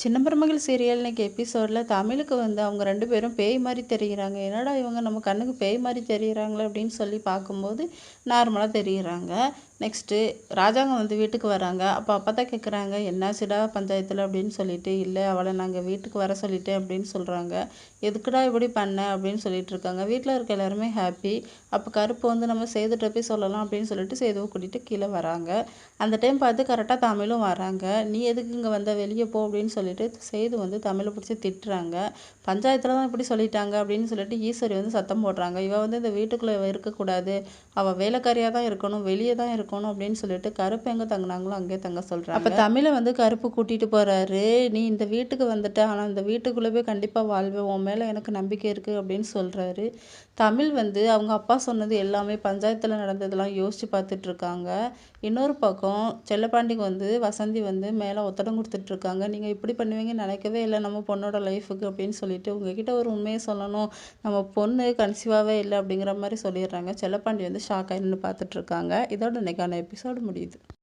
சின்ன மருமகள் சீரியல் இன்னைக்கு எபிசோடில் தமிழுக்கு வந்து அவங்க 2 பேரும் பேய் மாதிரி தெரிகிறாங்க. என்னடா இவங்க நம்ம கண்ணுக்கு பேய் மாதிரி தெரிகிறாங்களே அப்படின்னு சொல்லி பார்க்கும்போது நார்மலாக தெரிகிறாங்க. நெக்ஸ்ட்டு ராஜாங்கம் வந்து வீட்டுக்கு வராங்க. அப்போ தான் கேட்குறாங்க, என்னாச்சுடா பஞ்சாயத்தில் அப்படின்னு சொல்லிட்டு. இல்லை, அவளை நாங்கள் வீட்டுக்கு வர சொல்லிட்டேன் அப்படின்னு சொல்கிறாங்க. எதுக்குடா இப்படி பண்ண அப்படின்னு சொல்லிட்டு இருக்காங்க. வீட்டில் இருக்க எல்லாருமே ஹாப்பி. அப்போ கருப்பு வந்து நம்ம சேதுகிட்ட போய் சொல்லலாம் அப்படின்னு சொல்லிட்டு சேதுவை கூட்டிகிட்டு கீழே வராங்க. அந்த டைம் பார்த்து கரெக்டாக தமிழும் வராங்க. நீ எதுக்கு இங்கே வந்த, வெளியே போ அப்படின்னு சொல்லிட்டு சேது வந்து தமிழை பிடிச்சி திட்டுறாங்க. பஞ்சாயத்தில் தான் இப்படி சொல்லிட்டாங்க அப்படின்னு சொல்லிட்டு ஈஸ்வரி வந்து சத்தம் போடுறாங்க. இவள் வந்து இந்த வீட்டுக்குள்ளே இருக்கக்கூடாது, அவள் வேலைக்காரியாக தான் இருக்கணும், வெளியே தான் இருக்கணும் அப்படின்னு சொல்லிட்டு கருப்பு எங்கே தங்கினாங்களோ அங்கேயே தங்க சொல்கிறாங்க. அப்போ தமிழை வந்து கருப்பு கூட்டிகிட்டு போகிறாரு. நீ இந்த வீட்டுக்கு வந்துட்ட, ஆனால் இந்த வீட்டுக்குள்ளே போய் கண்டிப்பாக வாழ்வேன், உன் மேலே எனக்கு நம்பிக்கை இருக்குது அப்படின்னு சொல்கிறாரு. தமிழ் வந்து அவங்க அப்பா சொன்னது எல்லாமே பஞ்சாயத்தில் நடந்ததெல்லாம் யோசித்து பார்த்துட்ருக்காங்க. இன்னொரு பக்கம் செல்லப்பாண்டிக்கு வந்து வசந்தி வந்து மேலே ஒத்தடம் கொடுத்துட்ருக்காங்க. நீங்கள் இப்படி பண்ணுவீங்கன்னு நினைக்கவே இல்லை நம்ம பொண்ணோட லைஃபுக்கு அப்படின்னு சொல்லிட்டு, உங்ககிட்ட ஒரு உண்மையை சொல்லணும், நம்ம பொண்ணு கன்சீவாகவே இல்லை அப்படிங்கிற மாதிரி சொல்லிடுறாங்க. செல்லப்பாண்டி வந்து ஷாக்காக நின்று பார்த்துட்ருக்காங்க. இதோட இன்னைக்கான எபிசோடு முடியுது.